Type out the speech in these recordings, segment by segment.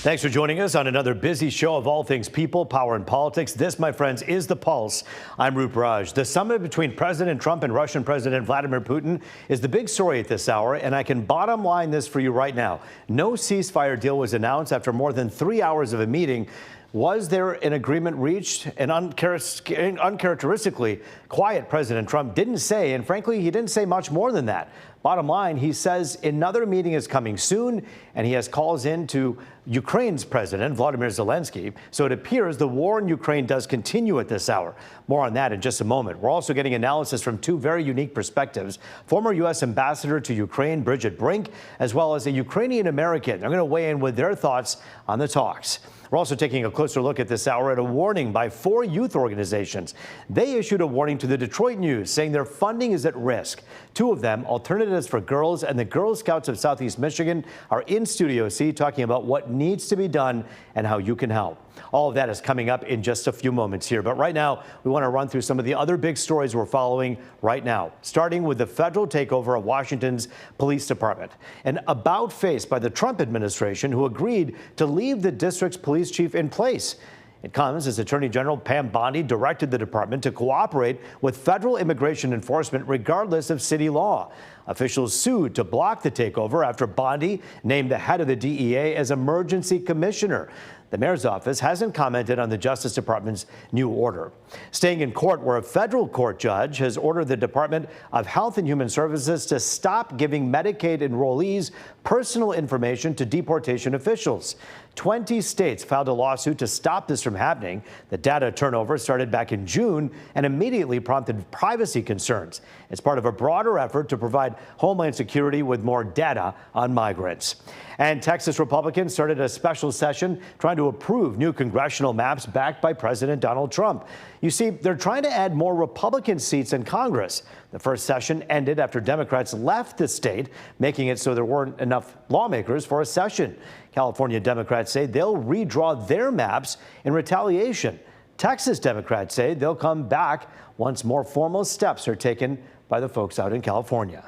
Thanks for joining us on another busy show of all things people, power, and politics. This, my friends, is The Pulse. I'm Rup Raj. The summit between President Trump and Russian President Vladimir Putin is the big story at this hour, and I can bottom line this for you right now. No ceasefire deal was announced after more than 3 hours of a meeting. Was there an agreement reached? An uncharacteristically quiet President Trump didn't say, and frankly, he didn't say much more than that. Bottom line, he says another meeting is coming soon, and he has calls in to Ukraine's President Vladimir Zelensky. So it appears the war in Ukraine does continue at this hour. More on that in just a moment. We're also getting analysis from two very unique perspectives. Former U.S. Ambassador to Ukraine, Bridget Brink, as well as a Ukrainian-American. They're going to weigh in with their thoughts on the talks. We're also taking a closer look at this hour at a warning by 4 youth organizations. They issued a warning to the Detroit News saying their funding is at risk. 2 of them, Alternatives for Girls and the Girl Scouts of Southeast Michigan, are in Studio C talking about what needs to be done and how you can help. All of that is coming up in just a few moments here. But right now, we want to run through some of the other big stories we're following right now, starting with the federal takeover of Washington's police department. An about face by the Trump administration, who agreed to leave the district's police chief in place. It comes as Attorney General Pam Bondi directed the department to cooperate with federal immigration enforcement regardless of city law. Officials sued to block the takeover after Bondi named the head of the DEA as emergency commissioner. The mayor's office hasn't commented on the Justice Department's new order. Staying in court, where a federal court judge has ordered the Department of Health and Human Services to stop giving Medicaid enrollees personal information to deportation officials. 20 states filed a lawsuit to stop this from happening. The data turnover started back in June and immediately prompted privacy concerns. It's part of a broader effort to provide Homeland Security with more data on migrants. And Texas Republicans started a special session trying to approve new congressional maps backed by President Donald Trump. You see, they're trying to add more Republican seats in Congress. The first session ended after Democrats left the state, making it so there weren't enough lawmakers for a session. California Democrats say they'll redraw their maps in retaliation. Texas Democrats say they'll come back once more formal steps are taken by the folks out in California.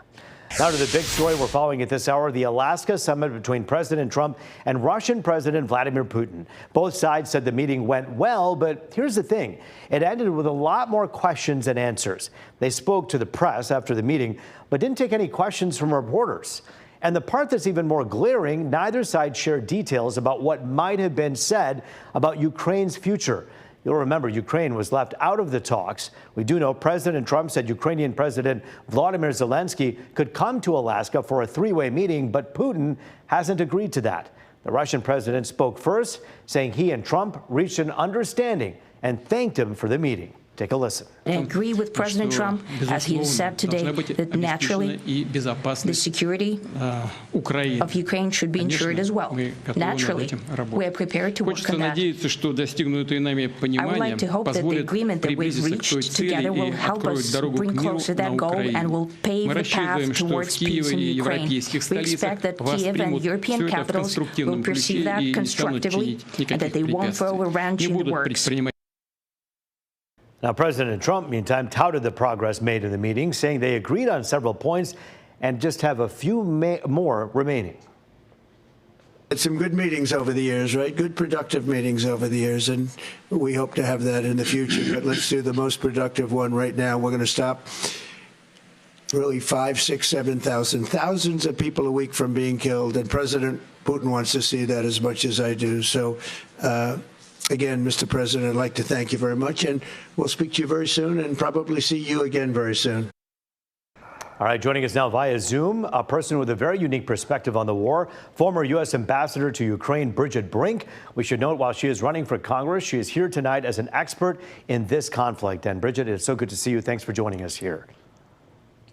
Now to the big story we're following at this hour, the Alaska summit between President Trump and Russian President Vladimir Putin. Both sides said the meeting went well, but here's the thing. It ended with a lot more questions than answers. They spoke to the press after the meeting, but didn't take any questions from reporters. And the part that's even more glaring, neither side shared details about what might have been said about Ukraine's future. You'll remember Ukraine was left out of the talks. We do know President Trump said Ukrainian President Vladimir Zelensky could come to Alaska for a 3-way meeting, but Putin hasn't agreed to that. The Russian president spoke first, saying he and Trump reached an understanding and thanked him for the meeting. Take a listen. I agree with President Trump, as he has said today, that naturally the security of Ukraine should be ensured as well. Naturally, we are prepared to work on that. I would like to hope that the agreement that we've reached together will help us bring closer that goal and will pave the path towards peace in Ukraine. We expect that Kiev and European capitals will perceive that constructively and that they won't throw a wrench in the works. Now, President Trump, meantime, touted the progress made in the meeting, saying they agreed on several points and just have a few more remaining. Had some good meetings over the years, right? Good, productive meetings over the years, and we hope to have that in the future. But let's do the most productive one right now. We're going to stop really 5, 6, 7,000, thousands of people a week from being killed, and President Putin wants to see that as much as I do. So, again, Mr. President, I'd like to thank you very much, and we'll speak to you very soon and probably see you again very soon. All right, joining us now via Zoom, a person with a very unique perspective on the war, former U.S. Ambassador to Ukraine, Bridget Brink. We should note, while she is running for Congress, she is here tonight as an expert in this conflict. And Bridget, it's so good to see you. Thanks for joining us here.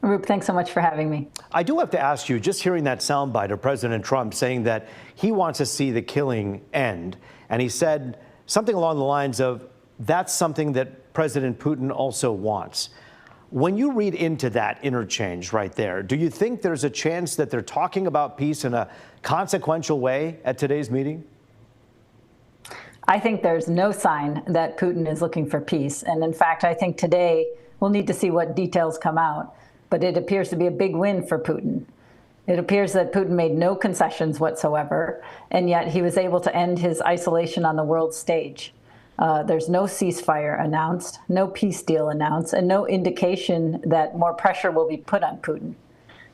Rup, thanks so much for having me. I do have to ask you, just hearing that soundbite of President Trump saying that he wants to see the killing end, and he said something along the lines of, that's something that President Putin also wants. When you read into that interchange right there, do you think there's a chance that they're talking about peace in a consequential way at today's meeting? I think there's no sign that Putin is looking for peace. And in fact, I think today we'll need to see what details come out. But it appears to be a big win for Putin. It appears that Putin made no concessions whatsoever, and yet he was able to end his isolation on the world stage. There's no ceasefire announced, no peace deal announced, and no indication that more pressure will be put on Putin.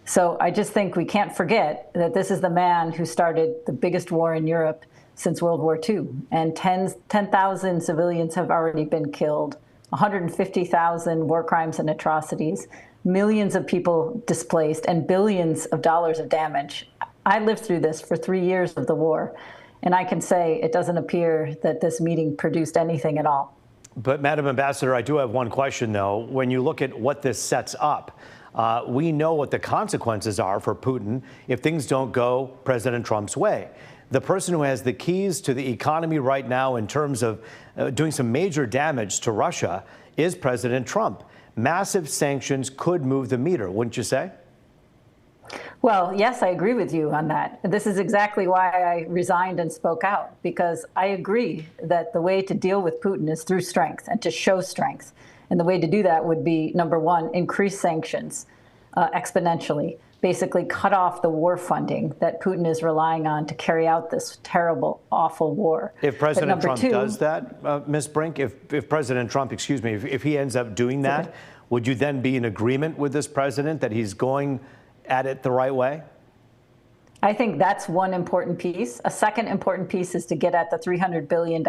So I just think we can't forget that this is the man who started the biggest war in Europe since World War II, and 10,000 civilians have already been killed, 150,000 war crimes and atrocities, millions of people displaced, and billions of dollars of damage. I lived through this for 3 years of the war, and I can say it doesn't appear that this meeting produced anything at all. But, Madam Ambassador, I do have one question, though. When you look at what this sets up, we know what the consequences are for Putin if things don't go President Trump's way. The person who has the keys to the economy right now in terms of doing some major damage to Russia is President Trump. Massive sanctions could move the meter, wouldn't you say? Well, yes, I agree with you on that. This is exactly why I resigned and spoke out, because I agree that the way to deal with Putin is through strength and to show strength. And the way to do that would be, number one, increase sanctions exponentially, basically cut off the war funding that Putin is relying on to carry out this terrible, awful war. If President Trump does that, Ms. Brink, if President Trump, excuse me, if he ends up doing that, would you then be in agreement with this president that he's going at it the right way? I think that's one important piece. A second important piece is to get at the $300 billion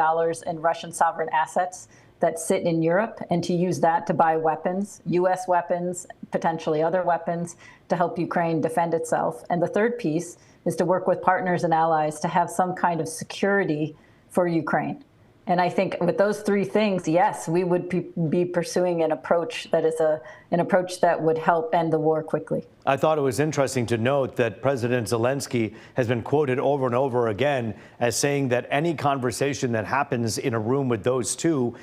in Russian sovereign assets that sit in Europe and to use that to buy weapons, U.S. weapons, potentially other weapons, to help Ukraine defend itself. And the third piece is to work with partners and allies to have some kind of security for Ukraine. And I think with those three things, yes, we would be pursuing an approach that is an approach that would help end the war quickly. I thought it was interesting to note that President Zelensky has been quoted over and over again as saying that any conversation that happens in a room with those two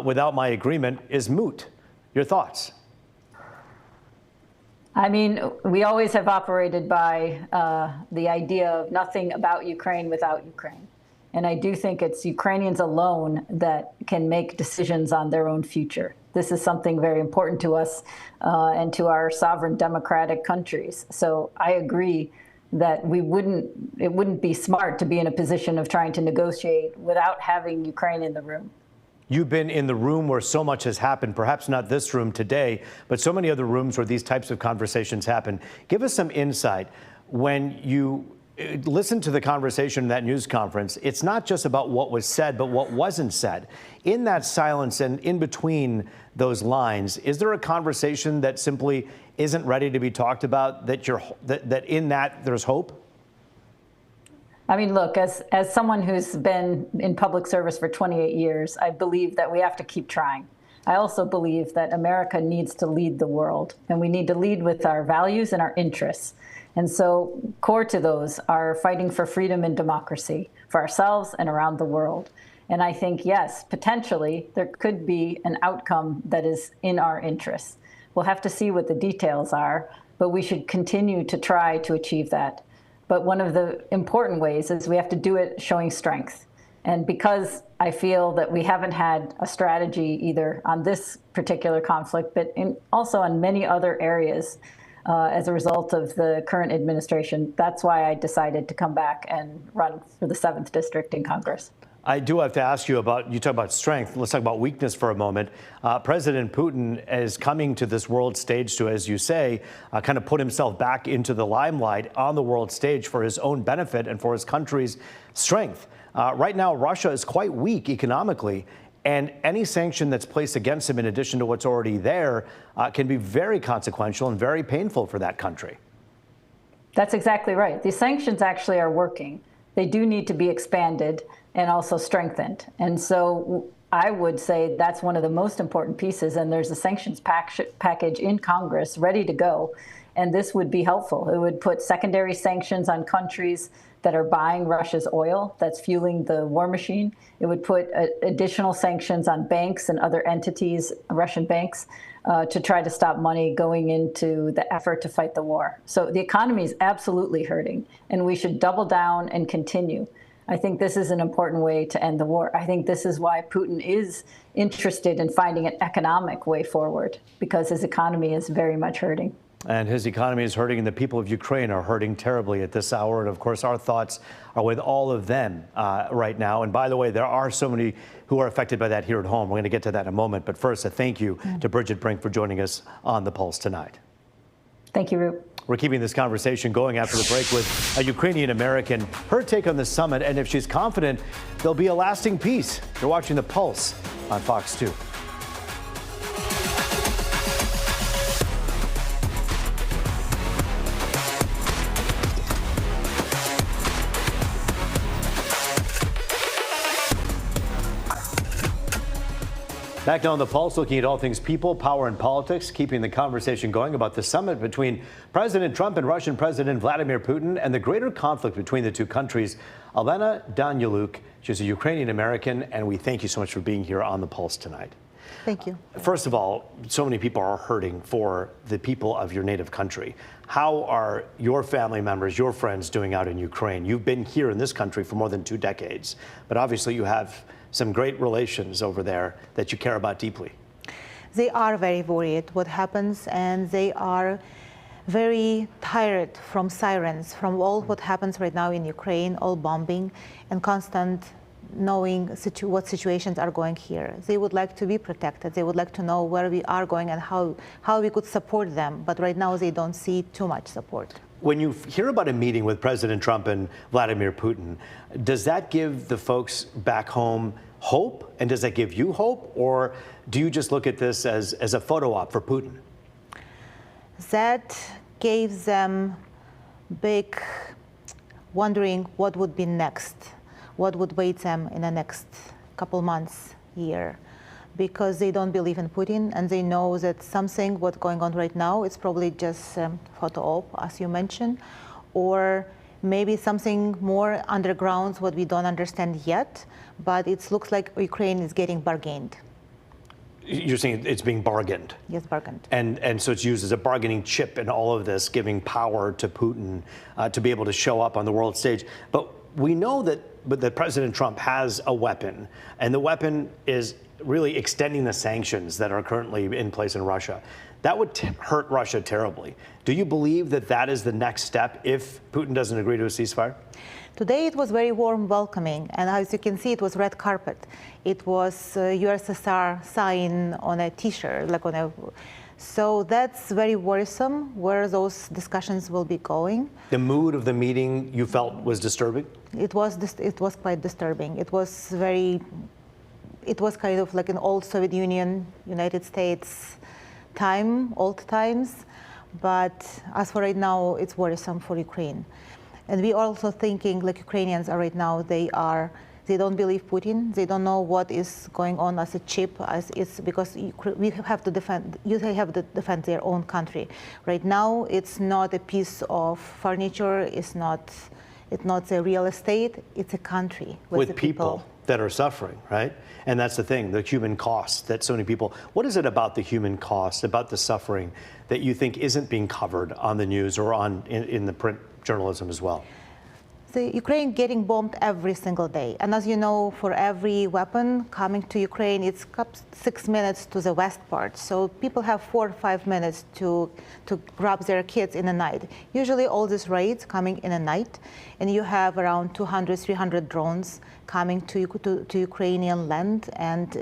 without my agreement is moot. Your thoughts? I mean, we always have operated by the idea of nothing about Ukraine without Ukraine. And I do think it's Ukrainians alone that can make decisions on their own future. This is something very important to us and to our sovereign democratic countries. So I agree that it wouldn't be smart to be in a position of trying to negotiate without having Ukraine in the room. You've been in the room where so much has happened, perhaps not this room today, but so many other rooms where these types of conversations happen. Give us some insight. When you listen to the conversation in that news conference, it's not just about what was said, but what wasn't said. In that silence and in between those lines, is there a conversation that simply isn't ready to be talked about, that in that there's hope? I mean, look, as someone who's been in public service for 28 years, I believe that we have to keep trying. I also believe that America needs to lead the world, and we need to lead with our values and our interests. And so core to those are fighting for freedom and democracy for ourselves and around the world. And I think, yes, potentially there could be an outcome that is in our interests. We'll have to see what the details are, but we should continue to try to achieve that. But one of the important ways is we have to do it showing strength. And because I feel that we haven't had a strategy either on this particular conflict, but also on many other areas, as a result of the current administration. That's why I decided to come back and run for the 7th District in Congress. I do have to ask you you talk about strength. Let's talk about weakness for a moment. President Putin is coming to this world stage to, as you say, kind of put himself back into the limelight on the world stage for his own benefit and for his country's strength. Right now, Russia is quite weak economically. And any sanction that's placed against him, in addition to what's already there, can be very consequential and very painful for that country. That's exactly right. These sanctions actually are working. They do need to be expanded and also strengthened. And so I would say that's one of the most important pieces. And there's a sanctions package in Congress ready to go. And this would be helpful. It would put secondary sanctions on countries that are buying Russia's oil, that's fueling the war machine. It would put additional sanctions on banks and other entities, Russian banks, to try to stop money going into the effort to fight the war. So the economy is absolutely hurting, and we should double down and continue. I think this is an important way to end the war. I think this is why Putin is interested in finding an economic way forward, because his economy is very much hurting. And his economy is hurting, and the people of Ukraine are hurting terribly at this hour. And of course, our thoughts are with all of them right now. And by the way, there are so many who are affected by that here at home. We're going to get to that in a moment. But first, a thank you to Bridget Brink for joining us on The Pulse tonight. Thank you, Roop. We're keeping this conversation going after the break with a Ukrainian-American, her take on the summit, and if she's confident there'll be a lasting peace. You're watching The Pulse on Fox 2. Back now on The Pulse, looking at all things people, power, and politics, keeping the conversation going about the summit between President Trump and Russian President Vladimir Putin and the greater conflict between the two countries. Alena Danuk, she's a Ukrainian-American, and we thank you so much for being here on The Pulse tonight. Thank you. First of all, so many people are hurting for the people of your native country. How are your family members, your friends doing out in Ukraine? You've been here in this country for more than 2 decades, but obviously you have some great relations over there that you care about deeply. They are very worried what happens, and they are very tired from sirens, from all what happens right now in Ukraine, all bombing and constant knowing what situations are going here. They would like to be protected. They would like to know where we are going and how we could support them. But right now they don't see too much support. When you hear about a meeting with President Trump and Vladimir Putin, does that give the folks back home hope? And does that give you hope? Or do you just look at this as a photo op for Putin? That gave them big wondering what would be next, what would wait them in the next couple months, year. Because they don't believe in Putin, and they know that something what's going on right now, it's probably just photo op, as you mentioned, or maybe something more underground, what we don't understand yet, but it looks like Ukraine is getting bargained. You're saying it's being bargained? Yes, bargained. And so it's used as a bargaining chip in all of this, giving power to Putin to be able to show up on the world stage. But we know that President Trump has a weapon, and the weapon is really extending the sanctions that are currently in place in Russia. That would hurt Russia terribly. Do you believe that that is the next step if Putin doesn't agree to a ceasefire? Today it was very warm welcoming, and as you can see, it was red carpet. It was USSR sign on a T-shirt, so that's very worrisome where those discussions will be going. The mood of the meeting you felt was disturbing? It was quite disturbing. It was kind of like an old Soviet Union, United States time, old times. But as for right now, it's worrisome for Ukraine. And we are also thinking, like Ukrainians are right now, they don't believe Putin. They don't know what is going on as a chip, as it's because we have to defend. They have to defend their own country. Right now, it's not a piece of furniture. It's not a real estate. It's a country with people that are suffering, right? And that's the thing, the human cost that so many people. What is it about the human cost, about the suffering, that you think isn't being covered on the news or in the print journalism as well? The Ukraine getting bombed every single day. And as you know, for every weapon coming to Ukraine, it's 6 minutes to the west part. So people have 4 or 5 minutes to grab their kids in the night. Usually all these raids coming in the night, and you have around 200, 300 drones coming to Ukrainian land and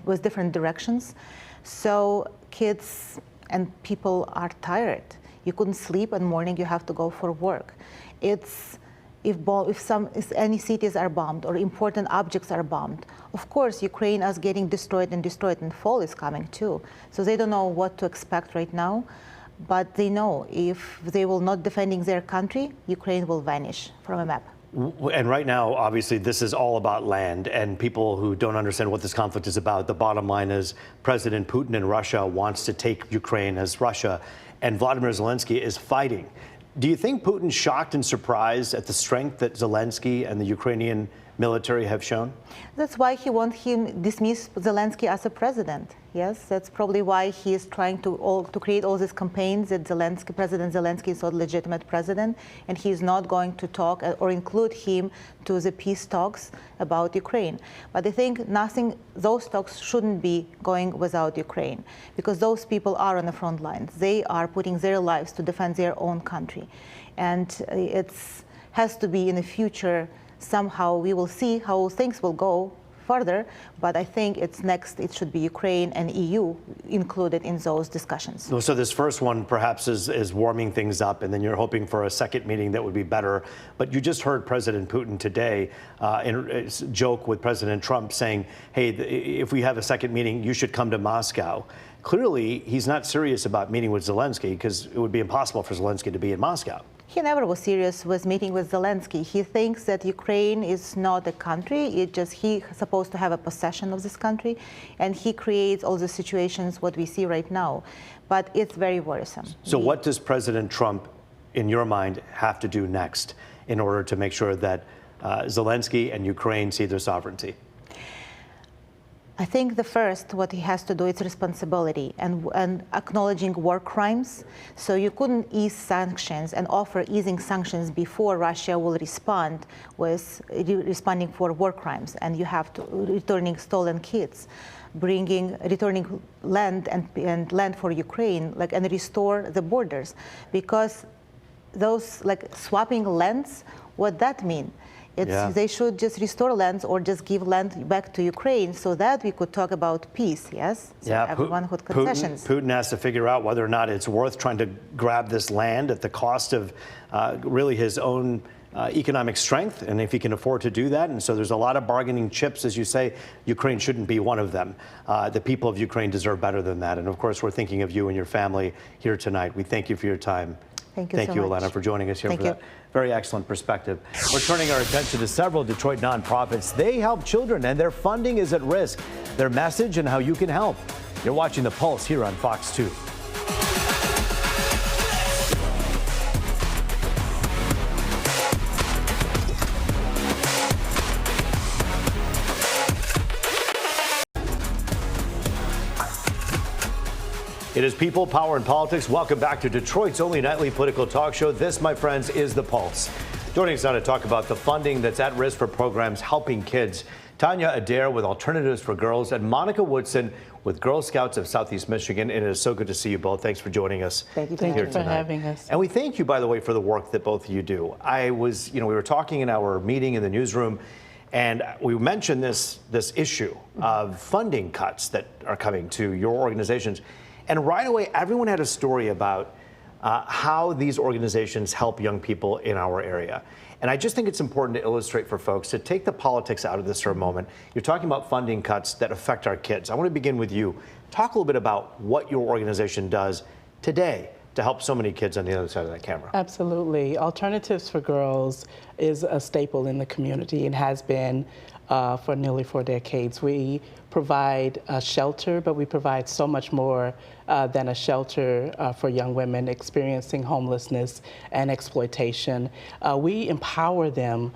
with different directions. So kids and people are tired. You couldn't sleep, and morning you have to go for work. If any cities are bombed or important objects are bombed, of course Ukraine is getting destroyed, and fall is coming too. So they don't know what to expect right now, but they know if they will not defending their country, Ukraine will vanish from a map. And right now, obviously, this is all about land, and people who don't understand what this conflict is about, the bottom line is President Putin in Russia wants to take Ukraine as Russia, and Vladimir Zelensky is fighting. Do you think Putin's shocked and surprised at the strength that Zelensky and the Ukrainian military have shown? That's why he wants him dismiss Zelensky as a president. Yes, that's probably why he is trying to create all these campaigns that President Zelensky is a legitimate president, and he is not going to talk or include him to the peace talks about Ukraine. But I think those talks shouldn't be going without Ukraine, because those people are on the front lines. They are putting their lives to defend their own country, and it has to be in the future. Somehow we will see how things will go further, but I think it should be Ukraine and EU included in those discussions. So this first one perhaps is warming things up, and then you're hoping for a second meeting that would be better. But you just heard President Putin today joke with President Trump saying, hey, if we have a second meeting, you should come to Moscow. Clearly, he's not serious about meeting with Zelensky, because it would be impossible for Zelensky to be in Moscow. He never was serious with meeting with Zelensky. He thinks that Ukraine is not a country. He's supposed to have a possession of this country, and he creates all the situations what we see right now. But it's very worrisome. So what does President Trump, in your mind, have to do next in order to make sure that Zelensky and Ukraine see their sovereignty? I think the first, what he has to do is responsibility and acknowledging war crimes. So you couldn't ease sanctions and offer easing sanctions before Russia will responding for war crimes. And you have to returning stolen kids, returning land and land for Ukraine, and restore the borders, because those swapping lands, what that mean? They should just restore lands or just give land back to Ukraine, so that we could talk about peace, yes? So everyone with concessions. Putin has to figure out whether or not it's worth trying to grab this land at the cost of really his own economic strength, and if he can afford to do that. And so there's a lot of bargaining chips, as you say. Ukraine shouldn't be one of them. The people of Ukraine deserve better than that. And of course, we're thinking of you and your family here tonight. We thank you for your time. Thank you so much. Alena, for joining us here for that very excellent perspective. We're turning our attention to several Detroit nonprofits. They help children, and their funding is at risk. Their message and how you can help. You're watching The Pulse here on Fox 2. It is People, Power, and Politics. Welcome back to Detroit's only nightly political talk show. This, my friends, is The Pulse. Joining us now to talk about the funding that's at risk for programs helping kids, Tanya Adair with Alternatives for Girls and Monica Woodson with Girl Scouts of Southeast Michigan. And it is so good to see you both. Thanks for joining us. Thank you for having us. And we thank you, by the way, for the work that both of you do. We were talking in our meeting in the newsroom, and we mentioned this issue of funding cuts that are coming to your organizations. And right away, everyone had a story about how these organizations help young people in our area. And I just think it's important to illustrate for folks, to take the politics out of this for a moment. You're talking about funding cuts that affect our kids. I want to begin with you. Talk a little bit about what your organization does today to help so many kids on the other side of that camera. Absolutely. Alternatives for Girls is a staple in the community and has been for nearly 4 decades. We provide a shelter, but we provide so much more than a shelter for young women experiencing homelessness and exploitation. We empower them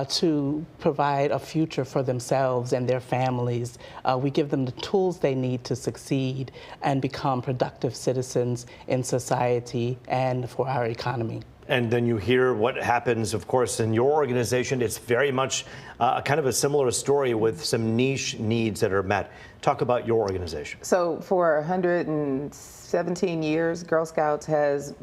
to provide a future for themselves and their families. We give them the tools they need to succeed and become productive citizens in society and for our economy. And then you hear what happens, of course, in your organization. It's very much kind of a similar story with some niche needs that are met. Talk about your organization. So for 117 years, Girl Scouts has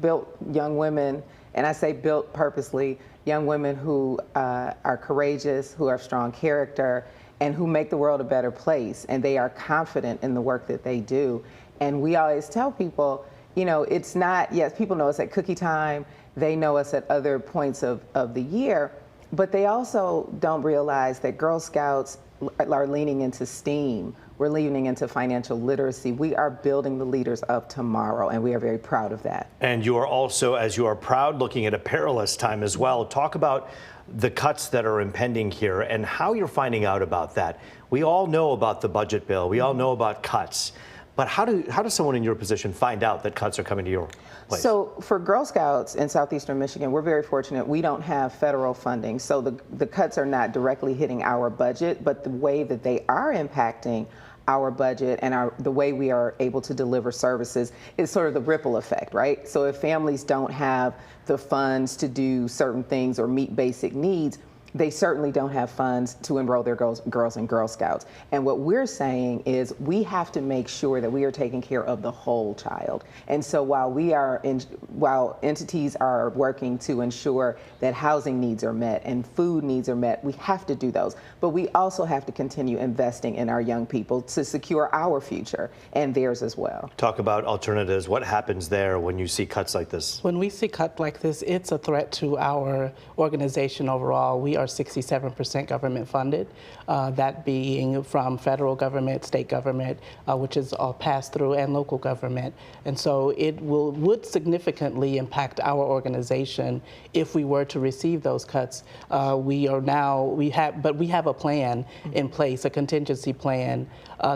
built young women, and I say built purposely, young women who are courageous, who have strong character, and who make the world a better place. And they are confident in the work that they do. And we always tell people, you know, it's not, yes, people know us at cookie time, they know us at other points of the year, but they also don't realize that Girl Scouts are leaning into STEAM. We're leaning into financial literacy. We are building the leaders of tomorrow, and we are very proud of that. And you are also, as you are proud, looking at a perilous time as well. Talk about the cuts that are impending here and how you're finding out about that. We all know about the budget bill. We all know about cuts. But how does someone in your position find out that cuts are coming to your place? So for Girl Scouts in Southeastern Michigan, we're very fortunate. We don't have federal funding, so the cuts are not directly hitting our budget, but the way that they are impacting our budget and the way we are able to deliver services is sort of the ripple effect, right? So if families don't have the funds to do certain things or meet basic needs, they certainly don't have funds to enroll their girls and Girl Scouts. And what we're saying is we have to make sure that we are taking care of the whole child. And so while entities are working to ensure that housing needs are met and food needs are met, we have to do those. But we also have to continue investing in our young people to secure our future and theirs as well. Talk about alternatives. What happens there when you see cuts like this? When we see cuts like this, it's a threat to our organization overall. We are 67% government funded, that being from federal government, state government, which is all pass through, and local government. And so it would significantly impact our organization if we were to receive those cuts. We have a plan in place, a contingency plan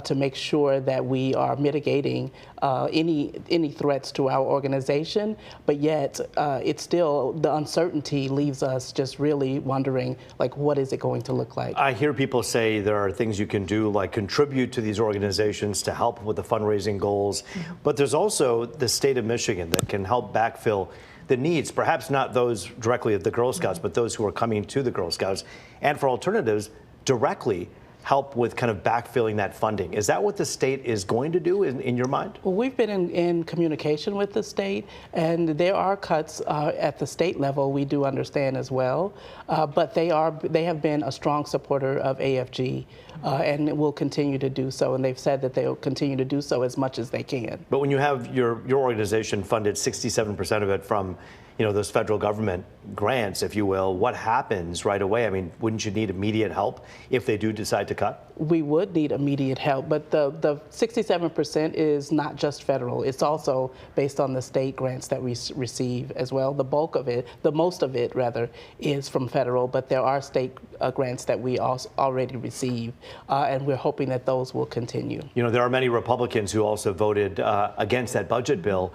to make sure that we are mitigating any threats to our organization, but yet it's still, the uncertainty leaves us just really wondering, like, what is it going to look like? I hear people say there are things you can do, like contribute to these organizations to help with the fundraising goals, but there's also the state of Michigan that can help backfill the needs, perhaps not those directly of the Girl Scouts, but those who are coming to the Girl Scouts, and for alternatives, directly help with kind of backfilling that funding. Is that what the state is going to do in your mind? Well, we've been in communication with the state, and there are cuts at the state level, we do understand as well, but they have been a strong supporter of AFG and will continue to do so, and they've said that they'll continue to do so as much as they can. But when you have your organization funded 67% of it from those federal government grants, if you will, what happens right away? I mean, wouldn't you need immediate help if they do decide to cut? We would need immediate help, but the 67% is not just federal. It's also based on the state grants that we receive as well. The bulk of it, the most of it rather, is from federal, but there are state grants that we also already receive, and we're hoping that those will continue. There are many Republicans who also voted against that budget bill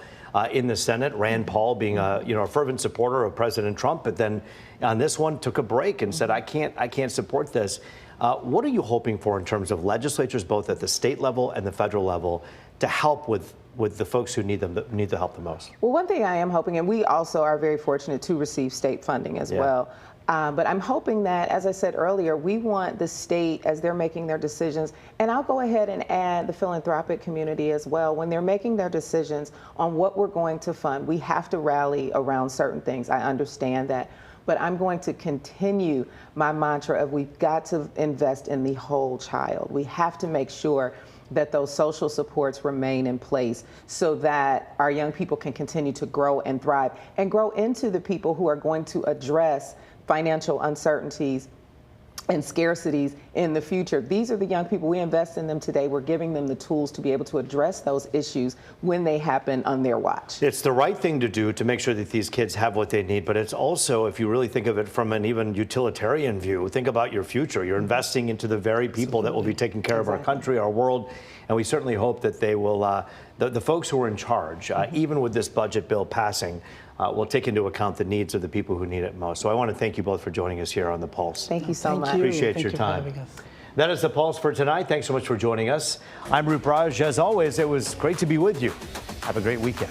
in the Senate. Rand Paul being a fervent supporter of President Trump, but then on this one took a break and said, I can't support this. What are you hoping for in terms of legislatures, both at the state level and the federal level, to help with the folks who need the help the most? Well, one thing I am hoping, and we also are very fortunate to receive state funding as well, but I'm hoping that, as I said earlier, we want the state, as they're making their decisions, and I'll go ahead and add the philanthropic community as well, when they're making their decisions on what we're going to fund, we have to rally around certain things. I understand that. But I'm going to continue my mantra of we've got to invest in the whole child. We have to make sure that those social supports remain in place so that our young people can continue to grow and thrive and grow into the people who are going to address financial uncertainties and scarcities in the future. These are the young people. We invest in them today. We're giving them the tools to be able to address those issues when they happen on their watch. It's the right thing to do to make sure that these kids have what they need, but it's also, if you really think of it from an even utilitarian view, think about your future. You're investing into the very people that will be taking care of our country, our world, and we certainly hope that they will, the folks who are in charge, even with this budget bill passing, will take into account the needs of the people who need it most. So I want to thank you both for joining us here on The Pulse. Thank you so much. Appreciate your time. That is The Pulse for tonight. Thanks so much for joining us. I'm Rup Raj. As always, it was great to be with you. Have a great weekend.